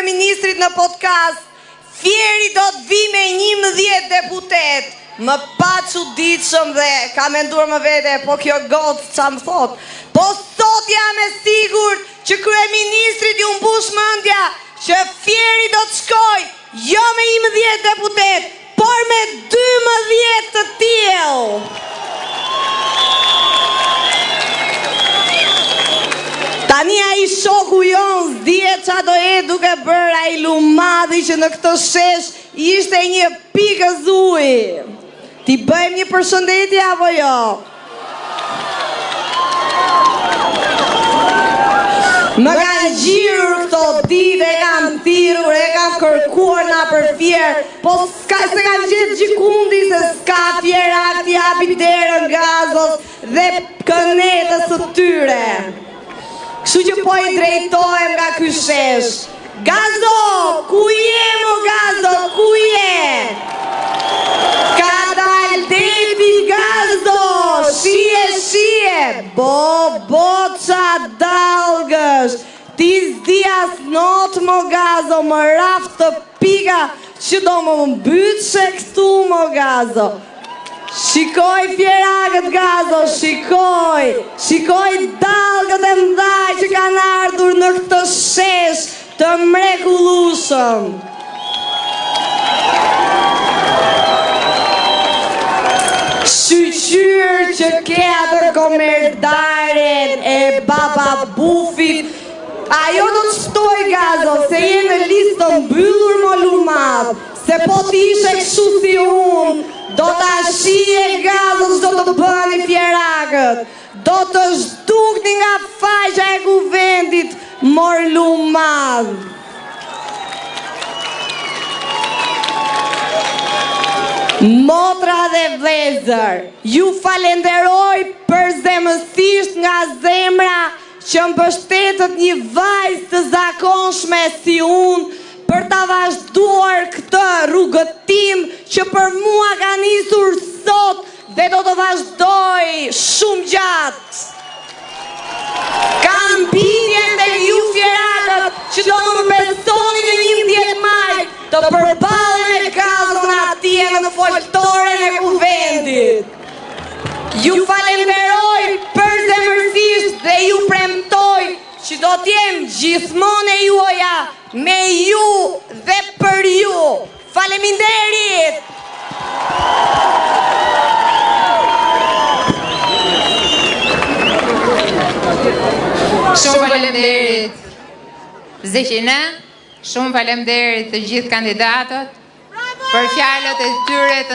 kryeministrit në podcast, Fieri do të vi me 11 deputet. Më pa çuditshëm dhe ka menduar më vete, po kjo gotë ça më thot. Po sot jam e sigurt që kryeministrit ju mbush mendja që Fieri do të shkoj jo me 11 deputet, por me 12 të tillë. Tani ai shoku jon s'dihet qa do duke bërë ai lumadhi që në këtë shesh ishte një pikë uji. Ti bëjmë një përshëndetje apo jo? Më kanë gjirur këto ditë, e kam thirrur, e kam kërkuar na për Fier, po se kam gjetë gjikundi se s'ka Fierak t'i japi derën Gazos dhe kënetës së tyre. Kështu që po i drejtohem nga ky shesh. Gazo, ku je mo Gazo, ku je? Ka dal deti Gazo, shije, boqa dalgësh. Ti s'di as not mo Gazo, më raf të pika që do më mbytshe këtu mo Gazo. Shikoj Fierakët Gazo, shikoj dalgët e mdhaj që kanë ardhur në këtë shesh të mrekullueshëm. Shqyr që ke atë komerdaren e baba Bufit, ajo do të shtoj Gazo, se je në listë të mbyllur mo lumad, se po t'ishe kështu si unë, do t'a shije Gazos do të bëni Fierakët, do të zhdukni nga faqja e kuvendit mor lumad. Motra dhe vlezër, ju falenderoj për zemësisht nga zemra që mbështetet një vajzë të zakonshme si unë për ta vazhduar këtë rrugëtim që për mua ka nisur sot dhe do të vazhdoj shumë gjatë. Kam bindjen te ju Fierakët që do më besoni në 11 maj të përballen me Gazon atje në foltoren e kuvendit. Ju falenderoj për zemërsisht dhe ju premtoj që do t'jem gjithmonë e juoja me ju dhe për ju. Faleminderit! Shumë faleminderit Zeqina, shumë faleminderit të gjithë kandidatët për fjalët e tyre të